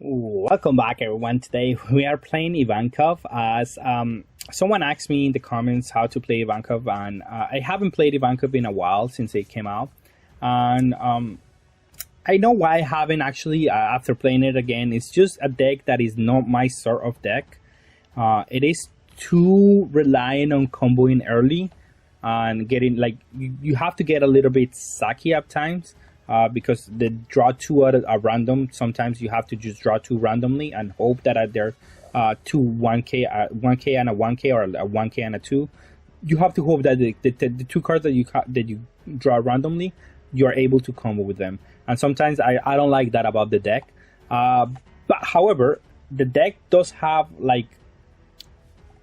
Welcome back, everyone. Today we are playing Ivankov. As someone asked me in the comments how to play Ivankov, and I haven't played Ivankov in a while since it came out, and I know why I haven't actually. After playing it again, it's just a deck that is not my sort of deck. It is too reliant on comboing early and getting you have to get a little bit sucky at times. Because the draw two are random. Sometimes you have to just draw two randomly and hope that they're two 1k, 1k and a 1k, or a 1k and a 2. You have to hope that the two cards that you draw randomly, you are able to combo with them. And sometimes I don't like that about the deck. But however, the deck does have like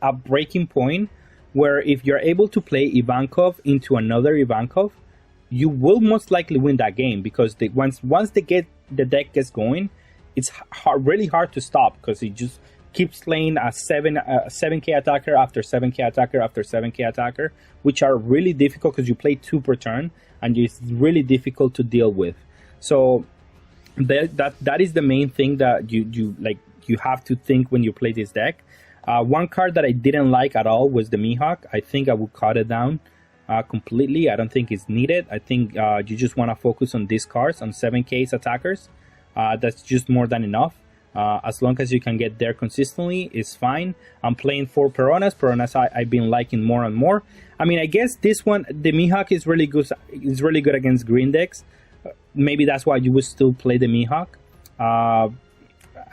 a breaking point where if you're able to play Ivankov into another Ivankov, you will most likely win that game, because once the deck gets going, it's really hard to stop, because it just keeps playing a 7k attacker after 7k attacker after 7k attacker, which are really difficult because you play 2 per turn, and it's really difficult to deal with. So that is the main thing that you have to think when you play this deck. One card that I didn't like at all was the Mihawk. I think I would cut it down completely. I don't think it's needed. I think you just want to focus on these cards, on 7K's attackers. That's just more than enough. As long as you can get there consistently, it's fine. I'm playing 4 Peronas. I've been liking more and more. I mean, I guess this one, the Mihawk is really good. It's really good against green decks. Maybe that's why you would still play the Mihawk.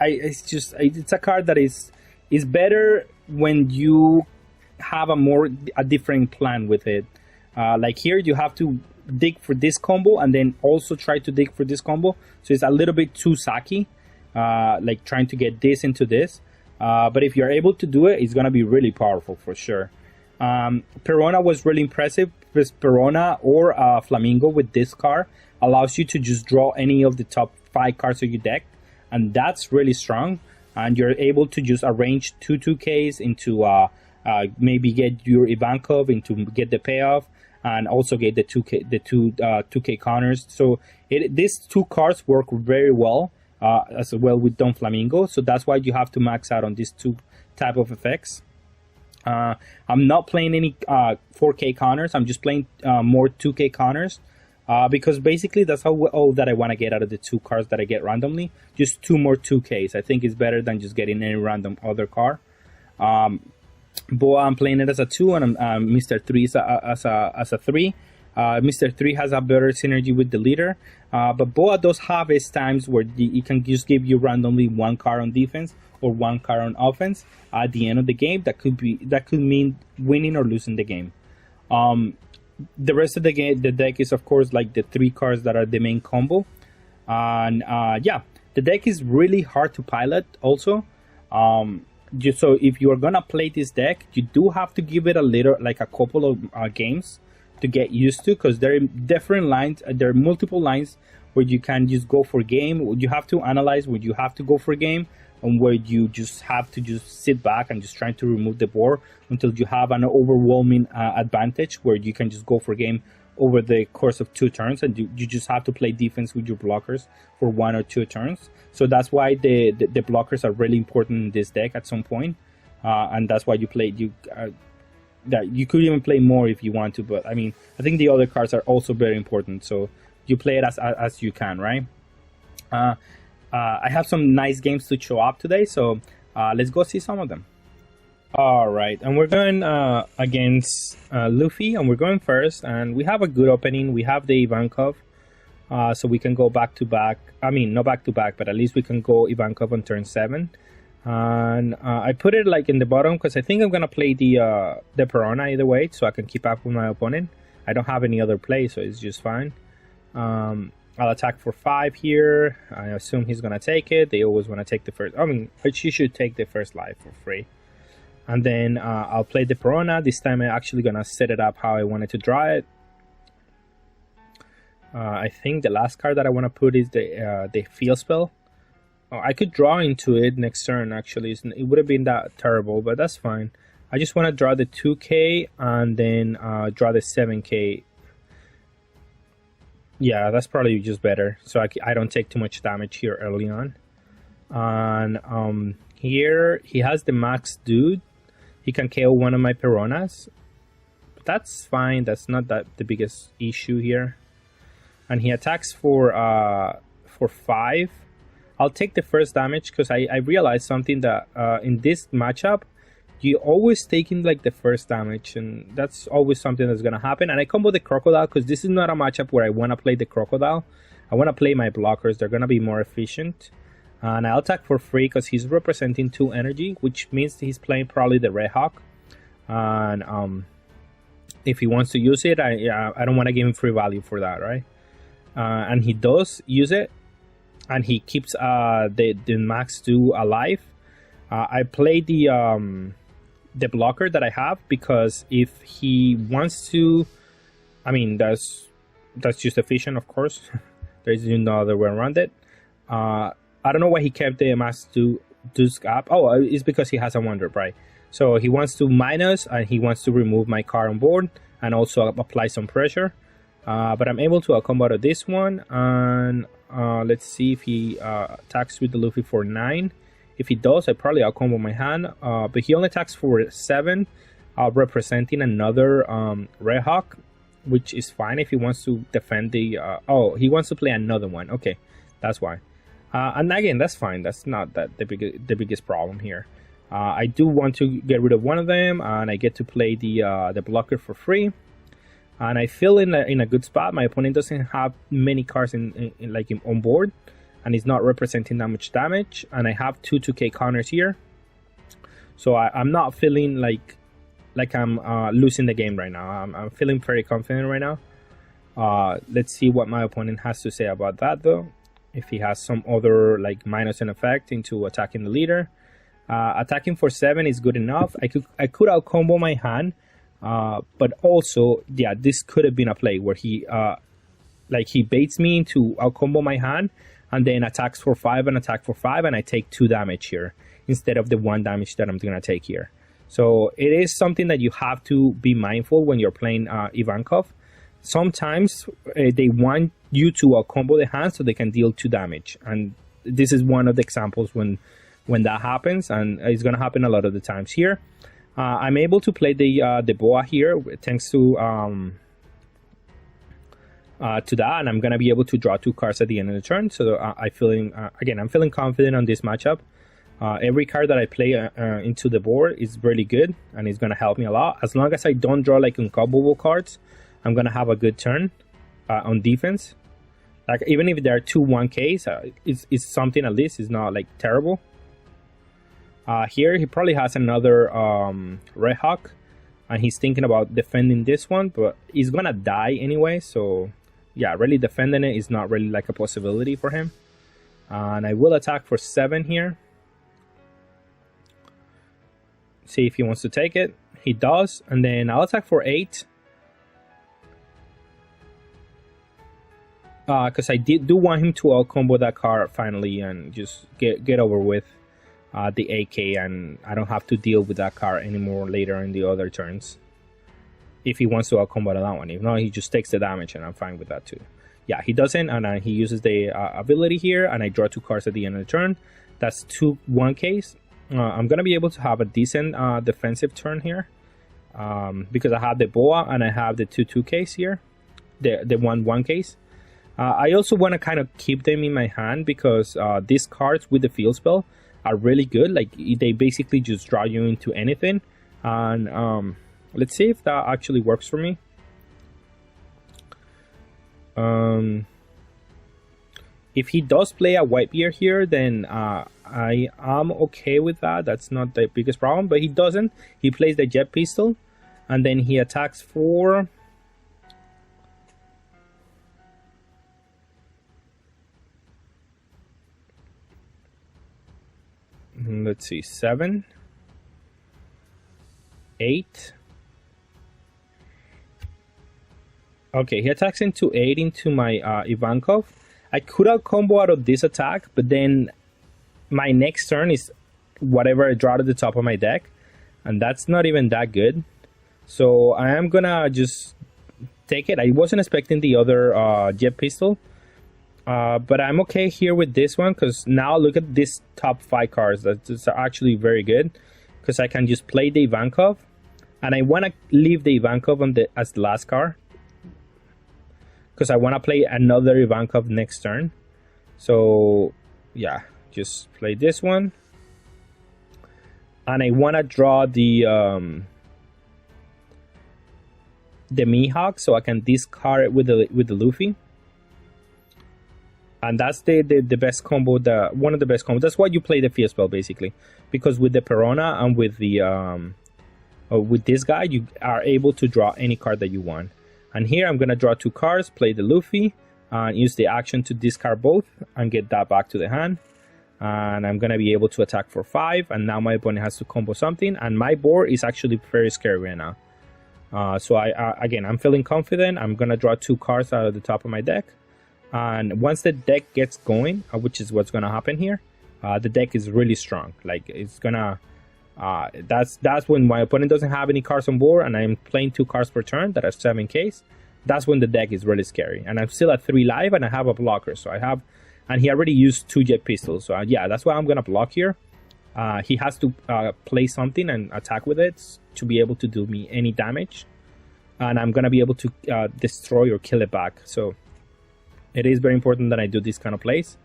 It's a card that is better when you have a different plan with it. Like here, you have to dig for this combo and then also try to dig for this combo. So it's a little bit too sucky, like trying to get this into this. But if you're able to do it, it's going to be really powerful for sure. Perona was really impressive, because Perona or Flamingo with this card allows you to just draw any of the top 5 cards of your deck. And that's really strong. And you're able to just arrange 2/2Ks into maybe get your Ivankov into get the payoff, and also get the 2k counters. So these 2 cards work very well as well with Don Flamingo. So that's why you have to max out on these 2 type of effects. I'm not playing any 4k counters. I'm just playing more 2k counters. Because basically that's all that I want to get out of the 2 cards that I get randomly. Just 2 more 2Ks. I think it's better than just getting any random other card. Boa, I'm playing it as a 2, and Mr. 3 as a 3. Mr. 3 has a better synergy with the leader. But Boa does have his times where it can just give you randomly 1 card on defense or 1 card on offense at the end of the game. That could mean winning or losing the game. The rest of the deck is, of course, like the 3 cards that are the main combo. And yeah, the deck is really hard to pilot also. So if you are gonna play this deck, you do have to give it a couple of games to get used to, because there are different lines. There are multiple lines where you can just go for game. You have to analyze where you have to go for game, and where you just have to just sit back and just trying to remove the board until you have an overwhelming advantage where you can just go for game over the course of 2 turns, and you just have to play defense with your blockers for 1 or 2 turns. So that's why the blockers are really important in this deck at some point, and that's why you play that you could even play more if you want to. But I mean, I think the other cards are also very important, so you play it as you can, right? I have some nice games to show up today, so let's go see some of them. Alright, and we're going against Luffy, and we're going first, and we have a good opening. We have the Ivankov, so we can go back to back. I mean, not back to back, but at least we can go Ivankov on turn 7. And I put it like in the bottom because I think I'm going to play the Perona either way, so I can keep up with my opponent. I don't have any other play, so it's just fine. I'll attack for 5 here. I assume he's going to take it. They always want to take the first. I mean, she should take the first life for free. And then I'll play the Perona. This time I'm actually going to set it up how I wanted to draw it. I think the last card that I want to put is the Field Spell. I could draw into it next turn, actually. It would have been that terrible, but that's fine. I just want to draw the 2k and then draw the 7k. Yeah, that's probably just better. So I don't take too much damage here early on. And here he has the max dude. He can KO one of my Piranhas. That's fine. That's not the biggest issue here. And he attacks for 5. I'll take the first damage because I realized something that in this matchup, you always taking like the first damage, and that's always something that's gonna happen. And I combo the Crocodile because this is not a matchup where I want to play the Crocodile. I want to play my blockers. They're gonna be more efficient. And I'll attack for free because he's representing 2 energy, which means he's playing probably the Red Hawk. And if he wants to use it, I don't want to give him free value for that, right? And he does use it, and he keeps the max 2 alive. I play the blocker that I have because if he wants to, I mean that's just efficient, of course. There's no other way around it. I don't know why he kept the max 2 up. Oh, it's because he has a Wonder, right? So he wants to minus, and he wants to remove my card on board and also apply some pressure. But I'm able to combo out of this one, and let's see if he attacks with the Luffy for 9. If he does, I'll combo my hand. But he only attacks for 7, representing another Red Hawk, which is fine if he wants to defend the... oh, he wants to play another one. Okay, that's why. And again, that's fine. That's not the biggest problem here. I do want to get rid of one of them, and I get to play the blocker for free. And I feel in a good spot. My opponent doesn't have many cards on board, and he's not representing that much damage. And I have 2 2K counters here, so I'm not feeling like I'm losing the game right now. I'm feeling very confident right now. Let's see what my opponent has to say about that, though. If he has some other like minus an effect into attacking the leader. Attacking for 7 is good enough. I could out combo my hand, but also, yeah, this could have been a play where he baits me into out combo my hand and then attacks for 5 and attack for 5, and I take 2 damage here instead of the 1 damage that I'm gonna take here. So it is something that you have to be mindful when you're playing Ivankov. Sometimes they want you to out combo the hand so they can deal 2 damage, and this is one of the examples when that happens, and it's gonna happen a lot of the times here. I'm able to play the boa here thanks to that, and I'm gonna be able to draw 2 cards at the end of the turn. So I'm feeling confident on this matchup. Every card that I play into the board is really good, and it's gonna help me a lot. As long as I don't draw like uncomboable cards, I'm gonna have a good turn on defense. Like even if there are 2 1Ks, it's something at least. It's not like terrible. Here he probably has another Red Hawk, and he's thinking about defending this one, but he's gonna die anyway. So yeah, really defending it is not really like a possibility for him. And I will attack for 7 here. See if he wants to take it. He does, and then I'll attack for 8. Because I do want him to out-combo that card finally and just get over with the AK, and I don't have to deal with that card anymore later in the other turns. If he wants to out-combo that one. If not, he just takes the damage, and I'm fine with that too. Yeah, he doesn't, and he uses the ability here, and I draw 2 cards at the end of the turn. That's 2 1Ks. I'm going to be able to have a decent defensive turn here. Because I have the boa and I have the 2 2Ks here. The 1 1Ks. I also want to kind of keep them in my hand because these cards with the field spell are really good. Like they basically just draw you into anything. And let's see if that actually works for me. If he does play a Whitebeard here, then I am okay with that. That's not the biggest problem. But he doesn't. He plays the Jet Pistol, and then he attacks for... let's see, 7, 8. Okay, he attacks into 8 into my Ivankov. I could have combo out of this attack, but then my next turn is whatever I draw at the top of my deck, and that's not even that good. So I am gonna just take it. I wasn't expecting the other Jet Pistol. But I'm okay here with this one because now look at this top 5 cards. That's actually very good because I can just play the Ivankov, and I want to leave the Ivankov on as the last card because I want to play another Ivankov next turn. So yeah, just play this one, and I want to draw the Mihawk so I can discard it with the Luffy. And that's the best combo, one of the best combos. That's why you play the field spell basically, because with the Perona and with the with this guy, you are able to draw any card that you want. And here I'm gonna draw 2 cards, play the Luffy, and use the action to discard both and get that back to the hand. And I'm gonna be able to attack for 5. And now my opponent has to combo something, and my board is actually very scary right now. So again, I'm feeling confident. I'm gonna draw 2 cards out of the top of my deck. And once the deck gets going, which is what's gonna happen here, the deck is really strong. Like it's gonna, that's when my opponent doesn't have any cards on board, and I'm playing 2 cards per turn that are 7Ks. That's when the deck is really scary. And I'm still at 3 life, and I have a blocker. So I have, and he already used 2 jet pistols. So yeah, that's why I'm gonna block here. He has to play something and attack with it to be able to do me any damage, and I'm gonna be able to destroy or kill it back. So it is very important that I do this kind of plays.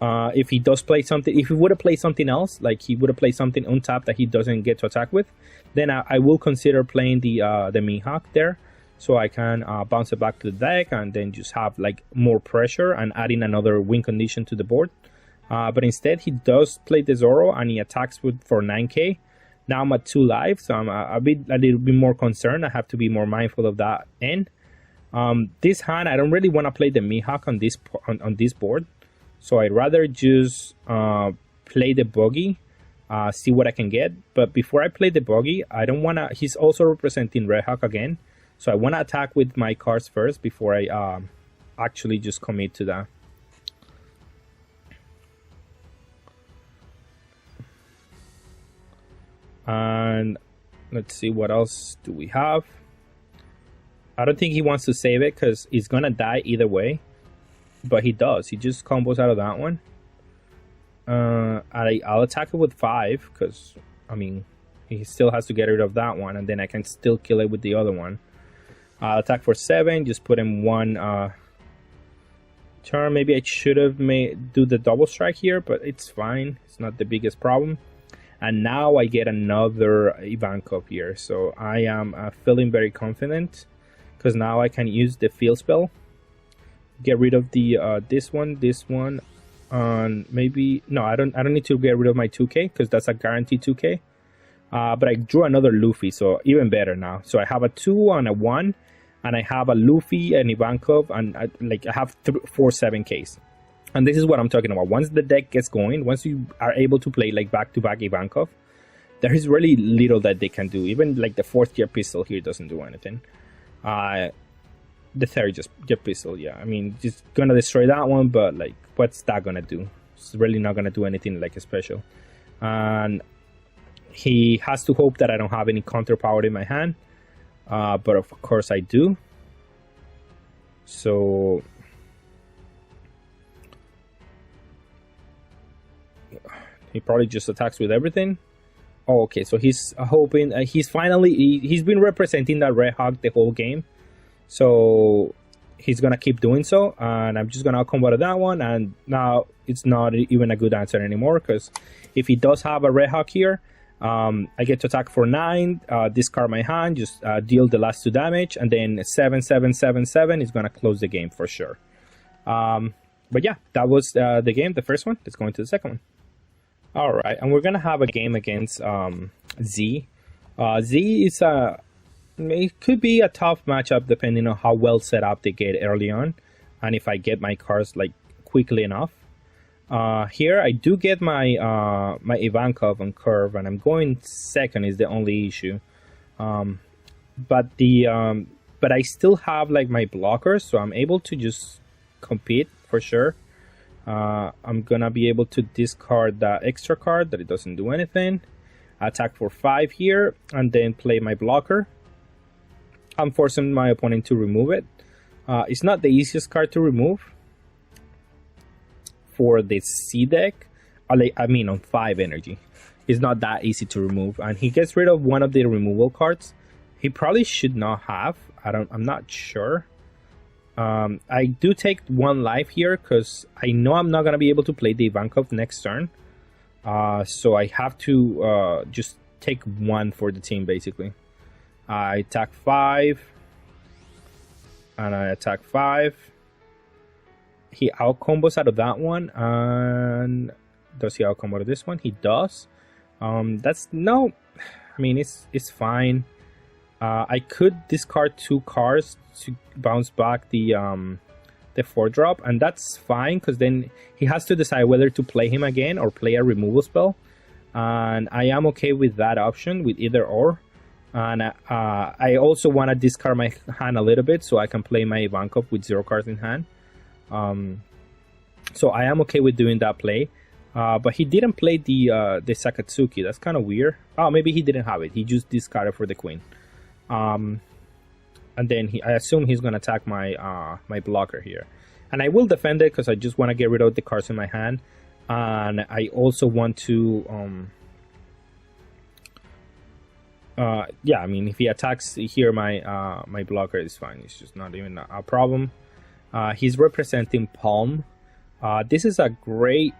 If he does play something, if he would have played something else, like he would have played something on top that he doesn't get to attack with, then I will consider playing the Mihawk there, so I can bounce it back to the deck and then just have like more pressure and adding another win condition to the board. But instead he does play the Zoro and he attacks for 9k. Now I'm at 2 lives, so I'm a little bit more concerned. I have to be more mindful of that end. This hand, I don't really want to play the Mihawk on this board, so I'd rather just play the Buggy, see what I can get. But before I play the Buggy, I don't want to. He's also representing Red Hawk again, so I want to attack with my cards first before I actually just commit to that. And let's see, what else do we have? I don't think he wants to save it because he's gonna die either way, but he does. He just combos out of that one. I'll attack it with 5 because I mean he still has to get rid of that one, and then I can still kill it with the other one. I'll attack for 7. Just put him 1 turn. Maybe I should have do the double strike here, but it's fine. It's not the biggest problem. And now I get another Ivankov here, so I am feeling very confident because now I can use the field spell, get rid of the this one, and maybe no, I don't need to get rid of my 2k because that's a guaranteed 2k. But I drew another Luffy, so even better now. So I have a 2 and a 1, and I have a Luffy and Ivankov, and I have 4 7Ks. And this is what I'm talking about. Once the deck gets going, once you are able to play like back-to-back Ivankov, there is really little that they can do. Even like the 4th jet pistol here doesn't do anything. The 3rd jet pistol, yeah. I mean, just gonna destroy that one, but like, what's that gonna do? It's really not gonna do anything like special. And he has to hope that I don't have any counter power in my hand. But of course I do. So he probably just attacks with everything. Oh, okay, so he's hoping he's been representing that Red Hawk the whole game, so he's gonna keep doing so. And I'm just gonna combo to that one, and now it's not even a good answer anymore because if he does have a Red Hawk here, I get to attack for 9, discard my hand, just deal the last 2 damage, and then 7 7 7 7 is gonna close the game for sure. But yeah, that was the game, the first one. Let's go into the second one. All right, and we're gonna have a game against Z. Z is it could be a tough matchup depending on how well set up they get early on, and if I get my cards like quickly enough. Here I do get my my Ivankov on curve, and I'm going second is the only issue. But I still have like my blockers, so I'm able to just compete for sure. I'm gonna be able to discard that extra card that it doesn't do anything, attack for 5 here, and then play my blocker. I'm forcing my opponent to remove it. It's not the easiest card to remove, for the C deck, I mean on 5 energy, is not that easy to remove, and he gets rid of one of the removal cards. He probably should not have. I'm not sure. I do take 1 life here because I know I'm not gonna be able to play the Ivankov next turn. So I have to just take 1 for the team basically. I attack 5, and I attack 5. He out combos out of that one, and does he out combo out of this one? He does. That's no. I mean, it's fine. I could discard 2 cards to bounce back the 4-drop, and that's fine because then he has to decide whether to play him again or play a removal spell, and I am okay with that option, with either or. And I also want to discard my hand a little bit so I can play my Ivankov with 0 cards in hand. So I am okay with doing that play. But he didn't play the Sakatsuki. That's kind of weird. Oh, maybe he didn't have it. He just discarded for the queen. And then I assume he's gonna attack my my blocker here, and I will defend it because I just want to get rid of the cards in my hand, and I also want to yeah, I mean, if he attacks here, my my blocker is fine. It's just not even a problem. He's representing Palm. This is a great.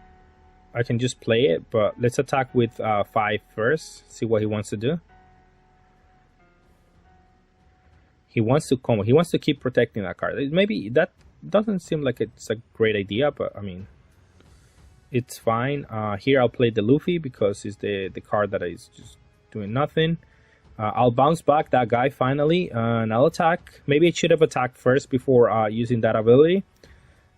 I can just play it, but let's attack with 5 first. See what he wants to do. He wants to combo. He wants to keep protecting that card. Maybe that doesn't seem like it's a great idea, but I mean, it's fine. Here I'll play the Luffy because it's the card that is just doing nothing. I'll bounce back that guy finally, and I'll attack. Maybe I should have attacked first before using that ability.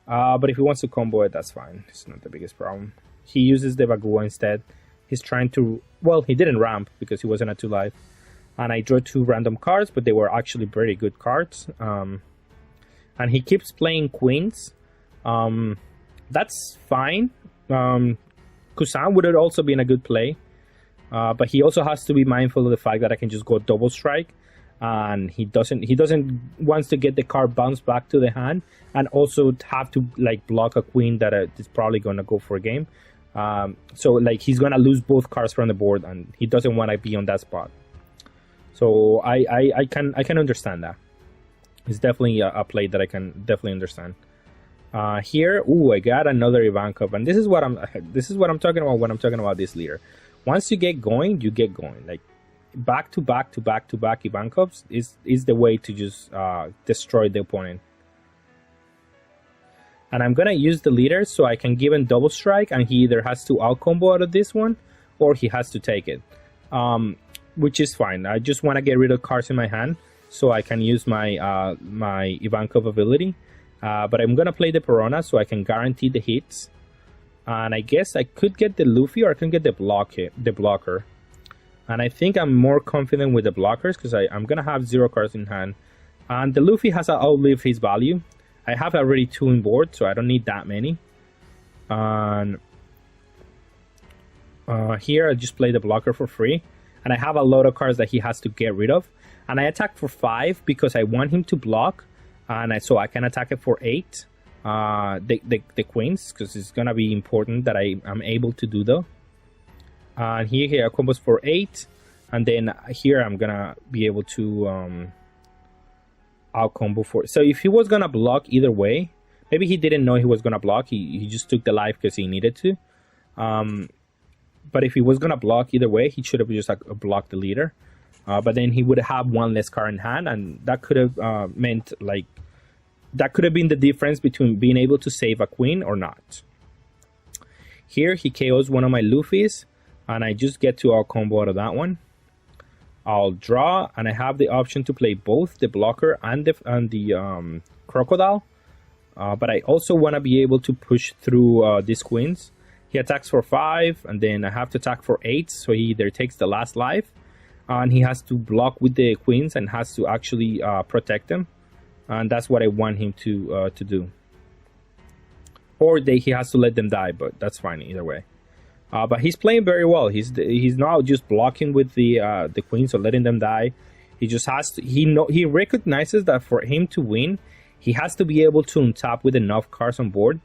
But if he wants to combo it, that's fine. It's not the biggest problem. He uses the Bagua instead. He's trying to... Well, he didn't ramp because he wasn't at 2 life. And I drew 2 random cards, but they were actually very good cards. And he keeps playing queens. That's fine. Kusan would have also been a good play. But he also has to be mindful of the fact that I can just go double strike. And he doesn't wants to get the card bounced back to the hand, and also have to like block a queen that is probably gonna go for a game. So like he's gonna lose both cards from the board, and he doesn't want to be on that spot. So I can understand that. It's definitely a play that I can definitely understand. Here, I got another Ivankov, and this is what I'm talking about when I'm talking about this leader. Once you get going, you get going. Like back to back Ivankovs is the way to just destroy the opponent. And I'm gonna use the leader so I can give him double strike, and he either has to out combo out of this one or he has to take it, which is fine. I just want to get rid of cards in my hand so I can use my my Ivankov ability. But I'm gonna play the Perona so I can guarantee the hits. And I guess I could get the Luffy or I can get the blocker. And I think I'm more confident with the blockers because I'm gonna have 0 cards in hand. And the Luffy has outlived his value. I have already 2 in board, so I don't need that many. And here I just play the blocker for free. And I have a lot of cards that he has to get rid of. And I attack for 5 because I want him to block. And so I can attack it for 8. The queens, because it's gonna be important that I'm able to do though. And here combos for 8, and then here I'm gonna be able to out combo for. So if he was gonna block either way, maybe he didn't know he was gonna block. He just took the life because he needed to. But if he was gonna block either way, he should have just blocked the leader. But then he would have 1 less card in hand, and that could have meant like. That could have been the difference between being able to save a queen or not. Here he KOs one of my Luffys, and I just get to out combo out of that one. I'll draw, and I have the option to play both the blocker and the crocodile. But I also want to be able to push through these queens. He attacks for 5, and then I have to attack for 8, so he either takes the last life, and he has to block with the queens and has to actually protect them. And that's what I want him to do. Or he has to let them die, but that's fine either way. But he's playing very well. He's not just blocking with the queens or letting them die. He just has to. He recognizes that for him to win, he has to be able to untap with enough cards on board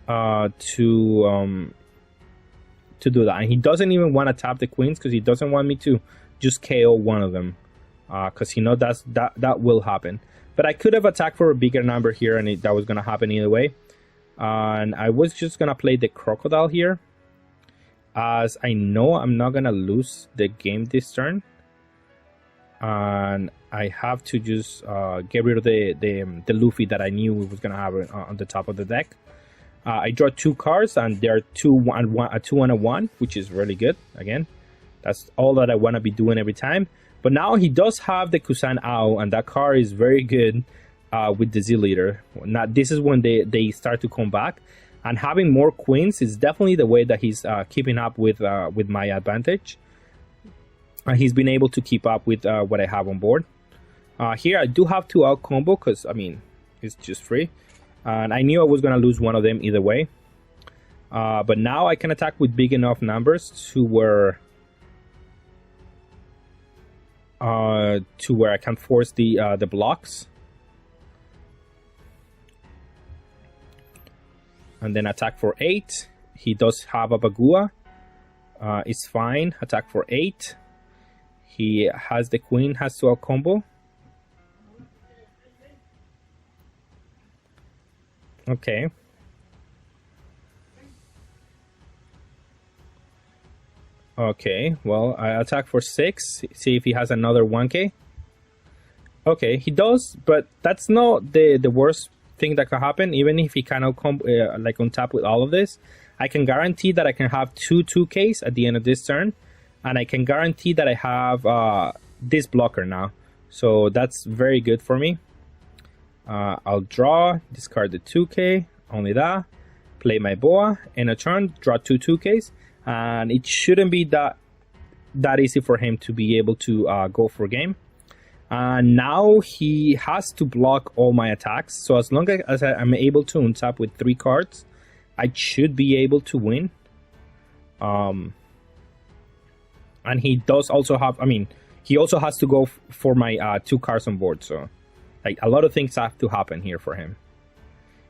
to do that. And he doesn't even want to tap the queens because he doesn't want me to just KO one of them, because he knows that will happen. But I could have attacked for a bigger number here, and that was going to happen either way. And I was just going to play the crocodile here, as I know I'm not going to lose the game this turn. And I have to just get rid of the Luffy that I knew was going to have on the top of the deck. I draw 2 cards, and they're a 2 and a 1, which is really good. Again, that's all that I want to be doing every time. But now he does have the Kusan Ao, and that card is very good with the Z Leader. Now, this is when they start to come back. And having more queens is definitely the way that he's keeping up with my advantage. He's been able to keep up with what I have on board. Here I do have to out combo because, I mean, it's just free. And I knew I was going to lose one of them either way. But now I can attack with big enough numbers to where I can force the blocks. And then attack for 8. He does have a Bagua. It's fine. Attack for 8. He has the queen, has to out combo. Okay. Okay, well, I attack for 6. See if he has another 1k. Okay, he does, but that's not the worst thing that can happen. Even if he cannot come like on top with all of this, I can guarantee that I can have 2 2ks at the end of this turn. And I can guarantee that I have this blocker now. So that's very good for me. I'll draw, discard the 2k, only that. Play my Boa, in a turn, draw 2 2ks. And it shouldn't be that easy for him to be able to go for game. And now he has to block all my attacks. So as long as I'm able to untap with 3 cards, I should be able to win. And he does also have, I mean, he also has to go for my 2 cards on board. So, like, a lot of things have to happen here for him.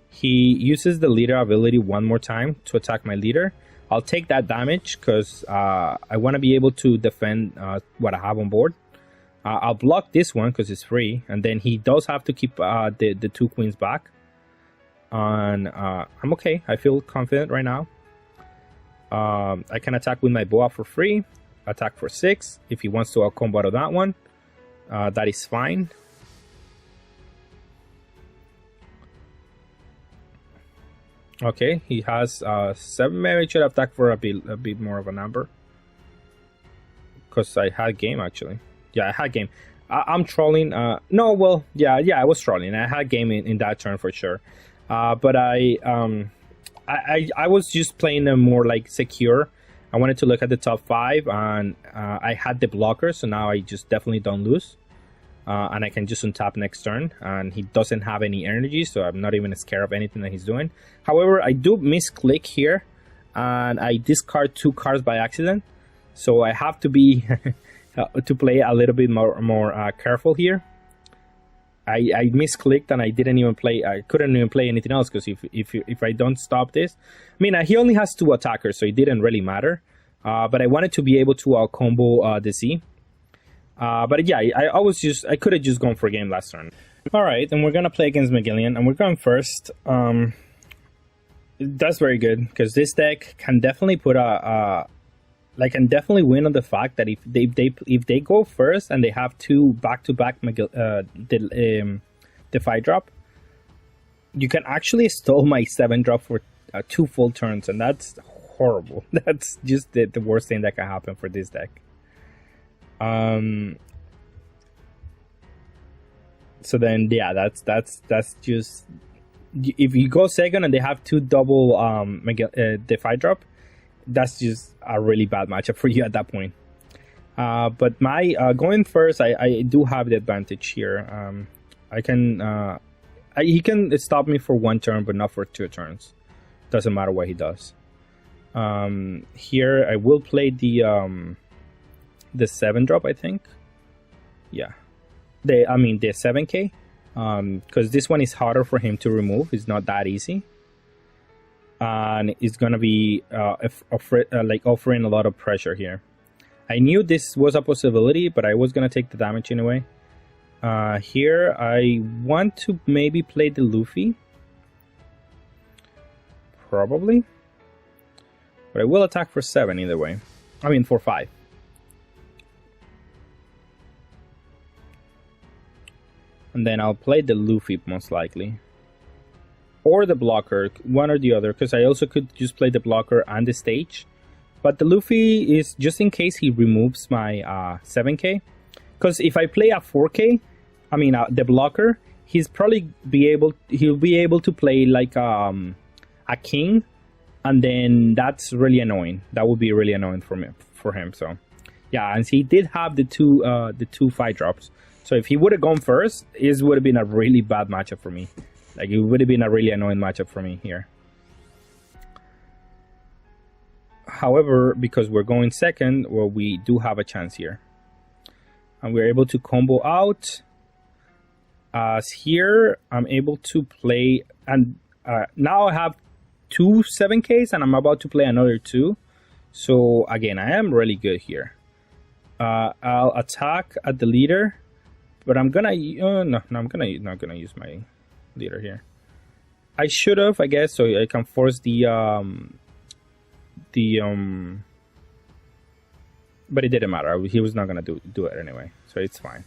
He uses the leader ability one more time to attack my leader. I'll take that damage because I want to be able to defend what I have on board. I'll block this one because it's free. And then he does have to keep the 2 queens back. And I'm okay. I feel confident right now. I can attack with my Boa for free. Attack for 6. If he wants to out combo out of that one, that is fine. Okay, he has 7. Maybe I should attack for a bit more of a number, because I had game actually. Yeah, I had game. I'm trolling. No, well, yeah, I was trolling. I had game in that turn for sure. But I was just playing them more like secure. I wanted to look at the top 5, and I had the blocker, so now I just definitely don't lose. And I can just untap next turn, and he doesn't have any energy, so I'm not even scared of anything that he's doing. However, I do misclick here, and I discard 2 cards by accident, so I have to be to play a little bit more careful here. I misclicked and I didn't even play. I couldn't even play anything else because if I don't stop this, I mean, he only has 2 attackers, so it didn't really matter. But I wanted to be able to out combo the Z. But yeah, I could have just gone for a game last turn. All right, and we're gonna play against Magellan, and we're going first. That's very good because this deck can definitely put can definitely win on the fact that if they go first and they have 2 back-to-back the 5-drop, you can actually stall my 7-drop for 2 full turns, and that's horrible. That's just the worst thing that can happen for this deck. So then, yeah, that's just, if you go second and they have 2 double the 5-drop, that's just a really bad matchup for you at that point. But my going first, I do have the advantage here. I can he can stop me for 1 turn, but not for 2 turns. Doesn't matter what he does. Here I will play the 7-drop, I think. Yeah, the 7k, because this one is harder for him to remove. It's not that easy. and it's gonna be like offering a lot of pressure here. I knew this was a possibility, but I was gonna take the damage anyway. Here I want to maybe play the Luffy, probably, but I will attack for 7 either way. I mean for 5. And then I'll play the Luffy most likely. Or the blocker, one or the other, because I also could just play the blocker and the stage. But the Luffy is just in case he removes my 7k. Because if I play a 4k, I mean the blocker, he'll be able to play like a king, and then that's really annoying. That would be really annoying for him. So yeah, and he did have the two 5 drops. So if he would have gone first, it would have been a really bad matchup for me. Like, it would have been a really annoying matchup for me here. However, because we're going second, well, we do have a chance here. And we're able to combo out. As here, I'm able to play... And now I have 2 7Ks, and I'm about to play another 2. So, again, I am really good here. I'll attack at the leader. But I'm gonna... I'm not gonna use my leader here. I should have, I guess, so I can force but it didn't matter. He was not gonna do it anyway, so it's fine.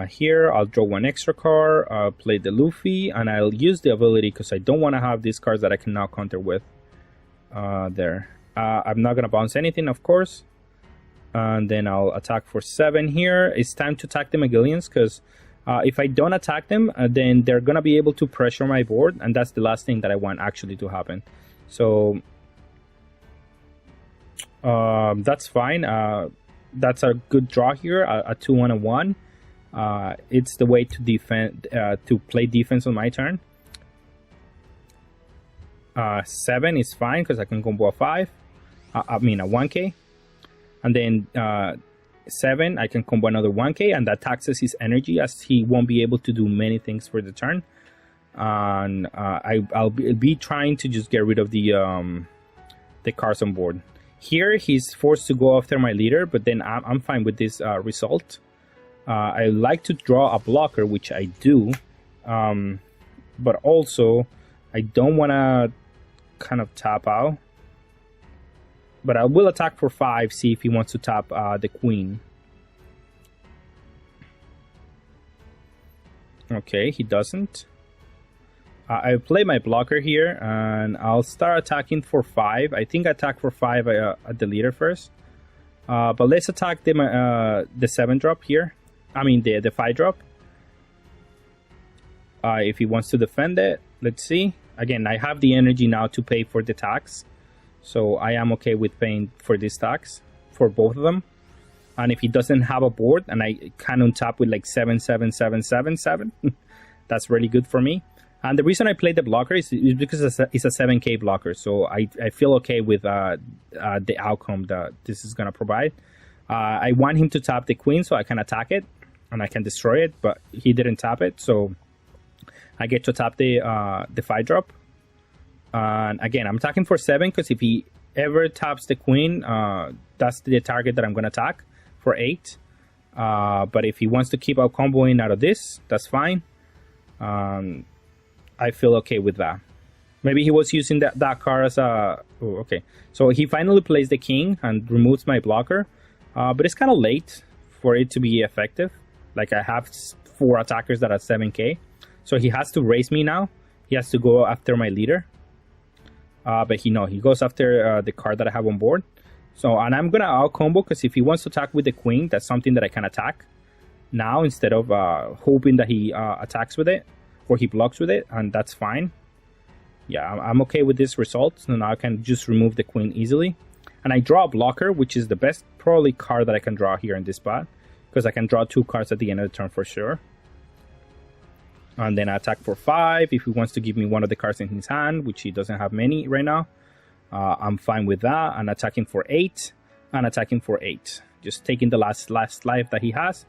Here I'll draw 1 extra card, I'll play the Luffy, and I'll use the ability because I don't want to have these cards that I can now counter with. There. I'm not gonna bounce anything, of course. And then I'll attack for 7 here. It's time to attack the Megillions, because if I don't attack them, then they're gonna be able to pressure my board, and that's the last thing that I want actually to happen. So that's fine. That's a good draw here, a 2 and a 1. It's the way to defend, to play defense on my turn. 7 is fine because I can combo a 5. I mean a 1k. And then 7, I can combo another 1k, and that taxes his energy, as he won't be able to do many things for the turn. And I'll be trying to just get rid of the cards on board. Here, he's forced to go after my leader, but then I'm fine with this result. I like to draw a blocker, which I do, but also I don't want to kind of tap out. But I will attack for 5, see if he wants to tap the queen. Okay, he doesn't. I play my blocker here, and I'll start attacking for 5. I think I attack for 5 at the leader first. But let's attack the 7 drop here. I mean the 5 drop. If he wants to defend it, let's see. Again, I have the energy now to pay for the tax. So I am okay with paying for this tax for both of them. And if he doesn't have a board and I can untap with like 7, 7, 7, 7, 7, that's really good for me. And the reason I play the blocker is because it's a 7k blocker. So I feel okay with the outcome that this is going to provide. I want him to tap the queen so I can attack it and I can destroy it, but he didn't tap it. So I get to tap the 5 drop. And again, I'm attacking for 7 because if he ever taps the queen, that's the target that I'm going to attack for 8. But if he wants to keep out comboing out of this, that's fine. I feel okay with that. Maybe he was using that card as a... Oh, okay. So he finally plays the king and removes my blocker. But it's kind of late for it to be effective. Like, I have 4 attackers that are 7k. So he has to raise me now. He has to go after my leader. But he goes after the card that I have on board. So, and I'm gonna out combo because if he wants to attack with the queen, that's something that I can attack now instead of hoping that he attacks with it or he blocks with it, and that's fine. Yeah, I'm okay with this result. So now I can just remove the queen easily, and I draw a blocker, which is the best probably card that I can draw here in this spot because I can draw 2 cards at the end of the turn for sure. And then I attack for 5 if he wants to give me one of the cards in his hand, which he doesn't have many right now. I'm fine with that. And attacking for 8 and attacking for 8. Just taking the last life that he has.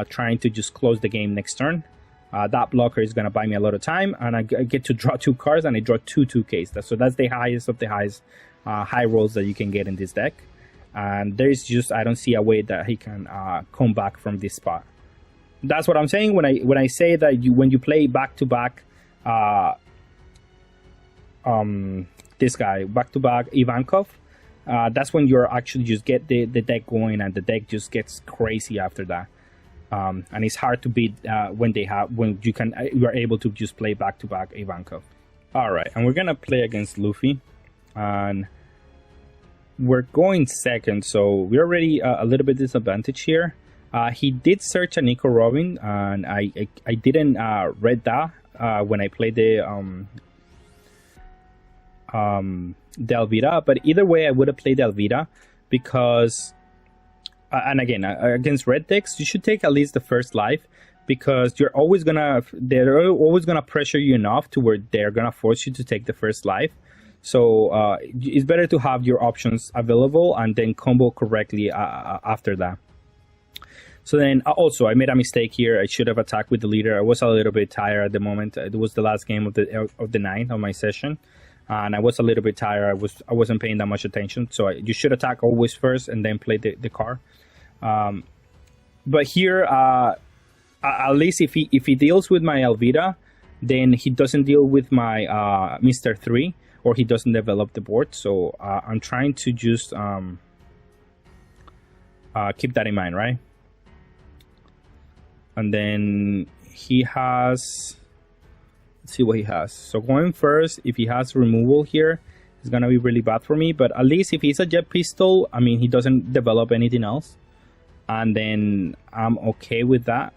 Trying to just close the game next turn. that blocker is going to buy me a lot of time, and I get to draw 2 cards, and I draw 2 2Ks. So that's the highest of the highest high rolls that you can get in this deck. And there's just, I don't see a way that he can come back from this spot. That's what I'm saying when I say that when you play back-to-back this guy, back-to-back Ivankov, that's when you're actually just get the deck going, and the deck just gets crazy after that. And it's hard to beat when you are able to just play back-to-back Ivankov. All right, and we're gonna play against Luffy, and we're going second, so we're already a little bit disadvantaged here. He did search a Nico Robin, and I didn't read that when I played the Elvira, but either way I would have played Elvira, because and again, against red decks you should take at least the first life, because they're always gonna pressure you enough to where they're gonna force you to take the first life. So it's better to have your options available and then combo correctly after that. So then also I made a mistake here. I should have attacked with the leader. I was a little bit tired at the moment. It was the last game of the night of my session, and I was a little bit tired. I wasn't paying that much attention. So you should attack always first and then play the card. But here, at least if he deals with my Elvira, then he doesn't deal with my Mr. 3, or he doesn't develop the board. So I'm trying to just keep that in mind, right? And then he has, let's see what he has. So going first, if he has removal here, it's gonna be really bad for me. But at least if he's a jet pistol, I mean, he doesn't develop anything else, and then I'm okay with that.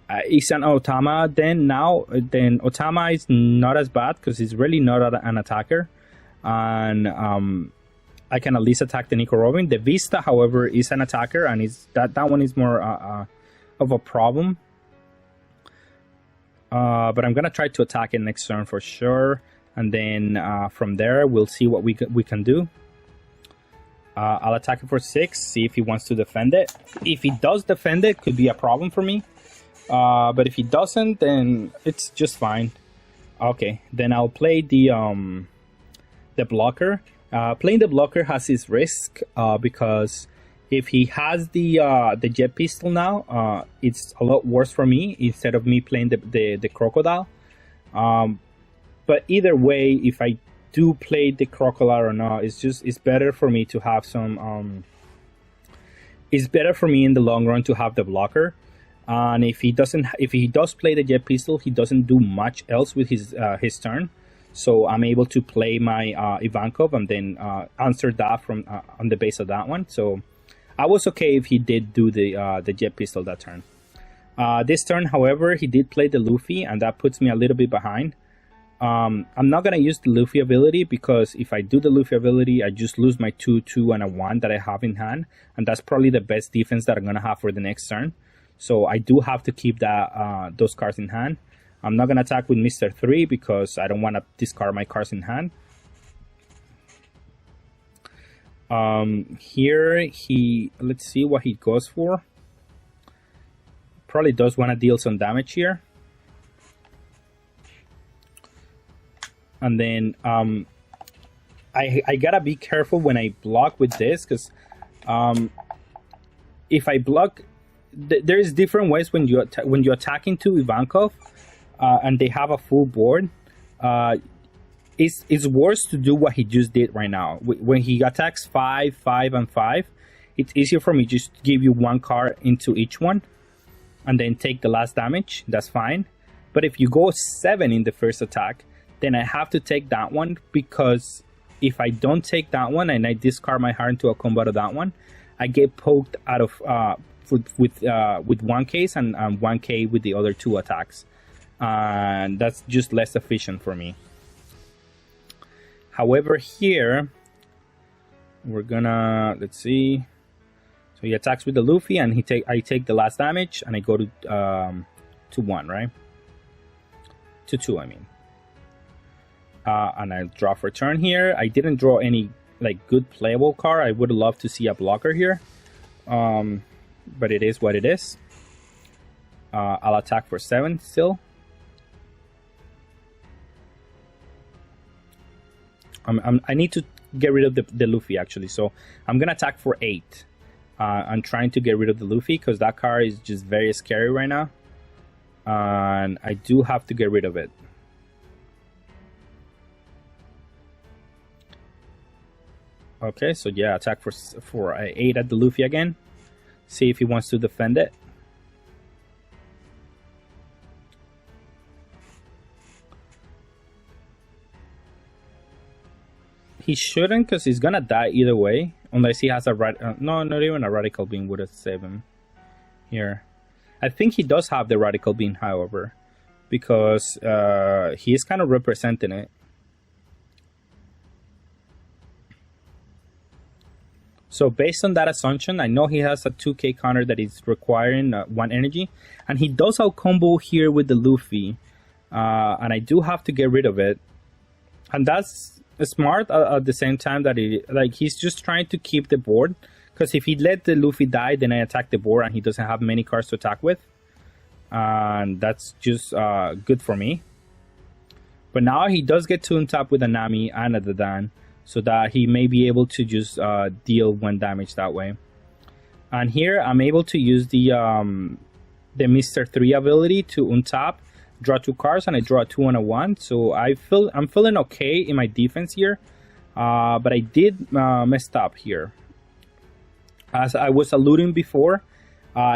It's an Otama. Then Otama is not as bad because he's really not an attacker, and I can at least attack the Nico Robin. The Vista, however, is an attacker, and that one is more of a problem. But I'm gonna try to attack it next turn for sure, and then from there we'll see what we can do. I'll attack it for 6, see if he wants to defend it. If he does defend it, could be a problem for me. But if he doesn't, then it's just fine. Okay, then I'll play the blocker. Playing the blocker has its risk, because if he has the jet pistol now, it's a lot worse for me instead of me playing the crocodile. But either way, if I do play the crocodile or not, it's better for me to have some. It's better for me in the long run to have the blocker. And if he does play the jet pistol, he doesn't do much else with his turn. So I'm able to play my Ivankov and then answer that from on the base of that one. So I was okay if he did do the jet pistol that turn. This turn, however, he did play the Luffy, and that puts me a little bit behind. I'm not gonna use the Luffy ability, because if I do the Luffy ability, I just lose my 2/2 and a 1 that I have in hand, and that's probably the best defense that I'm gonna have for the next turn. So I do have to keep that those cards in hand. I'm not gonna attack with Mr. 3 because I don't want to discard my cards in hand. Here let's see what he goes for. Probably does want to deal some damage here. And then I gotta be careful when I block with this, because if I block, there's different ways when you're attacking to Ivankov, and they have a full board. It's worse to do what he just did right now. When he attacks 5, 5, and 5, it's easier for me just to give you 1 card into each one, and then take the last damage. That's fine. But if you go 7 in the first attack, then I have to take that one, because if I don't take that one and I discard my heart into a combo of that one, I get poked out of with 1 case and 1k with the other 2 attacks, and that's just less efficient for me. However, here we're gonna, let's see. So he attacks with the Luffy, and I take the last damage, and I go to 1, right? To 2, I mean. And I draw for turn here. I didn't draw any good playable card. I would love to see a blocker here, but it is what it is. I'll attack for 7 still. I need to get rid of the Luffy, actually. So I'm going to attack for 8. I'm trying to get rid of the Luffy because that card is just very scary right now. And I do have to get rid of it. Okay, so yeah, attack for 8 at the Luffy again. See if he wants to defend it. He shouldn't, because he's gonna die either way. Unless he has a no, not even a radical beam would have saved him here. I think he does have the radical beam, however, because he is kind of representing it. So based on that assumption, I know he has a 2k counter that is requiring 1 energy, and he does out combo here with the Luffy, and I do have to get rid of it, and that's smart at the same time that he's just trying to keep the board, because if he let the Luffy die, then I attack the board and he doesn't have many cards to attack with, and that's just good for me. But now he does get to untap with a Nami and a Dadan, so that he may be able to just deal 1 damage that way. And here I'm able to use the Mr. 3 ability to untap, draw 2 cards, and I draw a 2 and a 1. So I'm feeling okay in my defense here, but I did messed up here. As I was alluding before,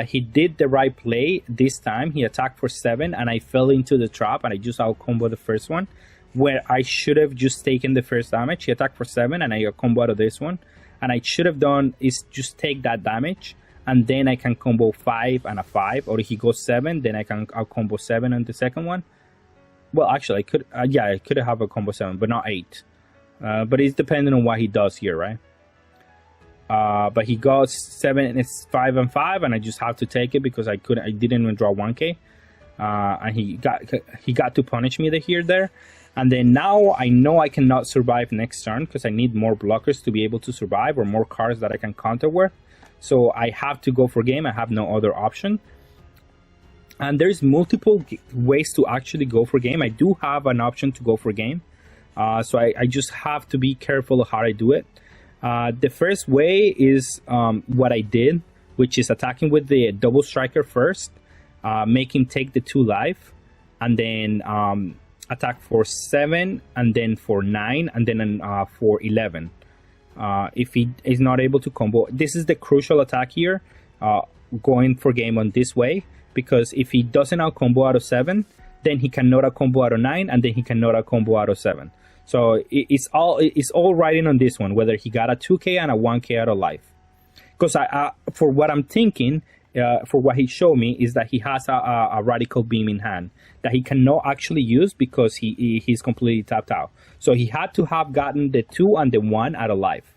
he did the right play this time. He attacked for 7, and I fell into the trap, and I just out combo the first one, where I should have just taken the first damage. He attacked for 7, and I combo out of this one, and I should have done is just take that damage, and then I can combo 5 and a 5, or if he goes 7, then I can combo 7 on the second one. Well, actually, I could, yeah, I could have a combo 7, but not 8. But it's depending on what he does here, right? But he goes 7 and it's 5 and 5, and I just have to take it because I didn't even draw 1k, and he got to punish me there. And then now I know I cannot survive next turn because I need more blockers to be able to survive, or more cards that I can counter with. So I have to go for game. I have no other option. And there's multiple ways to actually go for game. I do have an option to go for game. So I just have to be careful of how I do it. The first way is what I did, which is attacking with the double striker first, make him take the 2 life, and then attack for 7, and then for 9, and then for 11. If he is not able to combo, this is the crucial attack here, going for game on this way, because if he doesn't out combo out of 7, then he cannot out combo out of 9, and then he cannot out combo out of 7. So it's all riding on this one, whether he got a 2k and a 1k out of life. Because for what I'm thinking, for what he showed me, is that he has a radical beam in hand that he cannot actually use because he's completely tapped out. So he had to have gotten the 2 and the 1 out of life.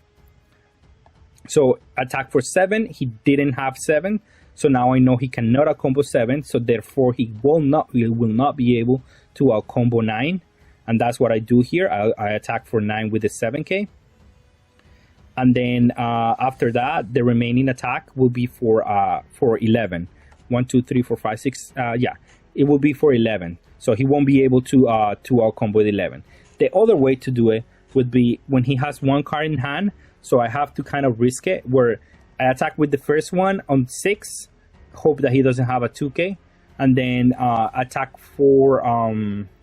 So attack for 7, he didn't have 7. So now I know he cannot out combo 7. So therefore he will not be able to out combo 9. And that's what I do here. I attack for 9 with the 7k. And then after that, the remaining attack will be for 11. 1, 2, 3, 4, 5, 6. Yeah, it will be for 11. So he won't be able to out combo with 11. The other way to do it would be when he has 1 card in hand. So I have to kind of risk it, where I attack with the first one on 6, hope that he doesn't have a 2k, and then attack for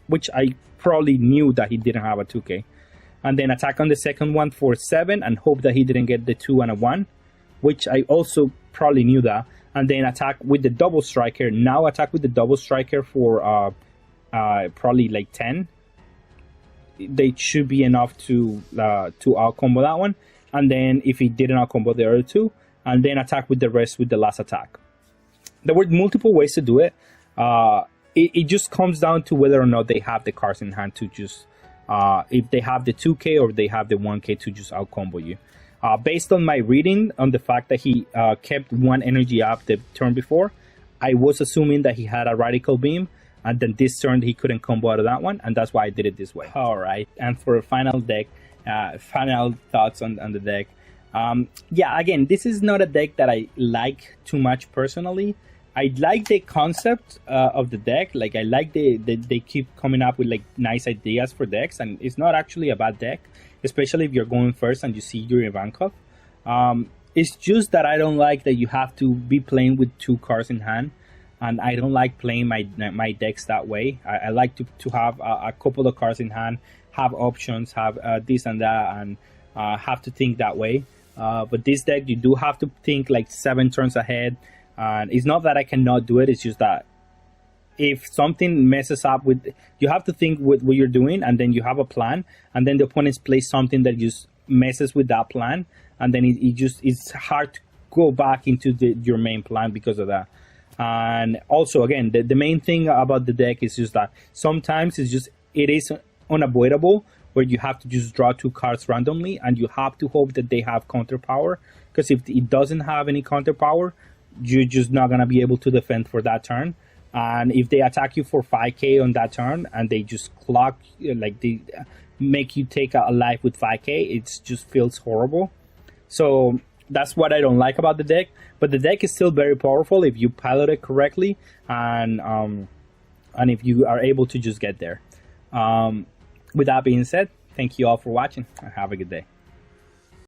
which I probably knew that he didn't have a 2k. And then attack on the second one for 7 and hope that he didn't get the 2 and a 1, which I also probably knew that. And then attack with the double striker. Now attack with the double striker for probably like 10. They should be enough to out combo that one. And then if he didn't out combo the other 2, and then attack with the rest with the last attack. There were multiple ways to do it. It just comes down to whether or not they have the cards in hand to just, if they have the 2k or they have the 1k to just out combo you. Based on my reading on the fact that he kept 1 energy up the turn before, I was assuming that he had a radical beam, and then this turn he couldn't combo out of that one, and that's why I did it this way. All right, and for a final deck, final thoughts on the deck. Yeah, again, this is not a deck that I like too much personally. I like the concept of the deck. Like I like they keep coming up with like nice ideas for decks, and it's not actually a bad deck, especially if you're going first and you see your Ivankov. It's just that I don't like that you have to be playing with 2 cards in hand, and I don't like playing my decks that way. I like to have a couple of cards in hand, have options, have this and that, and have to think that way. But this deck, you do have to think like 7 turns ahead. And it's not that I cannot do it. It's just that if something messes up with, you have to think with what you're doing, and then you have a plan, and then the opponents play something that just messes with that plan, and then it's hard to go back into your main plan because of that. And also, again, the main thing about the deck is just that sometimes it is unavoidable where you have to just draw 2 cards randomly, and you have to hope that they have counter power, because if it doesn't have any counter power, you're just not going to be able to defend for that turn. And if they attack you for 5k on that turn and they just clock, like they make you take a life with 5k, it just feels horrible. So that's what I don't like about the deck. But the deck is still very powerful if you pilot it correctly, and if you are able to just get there. With that being said, thank you all for watching, and have a good day.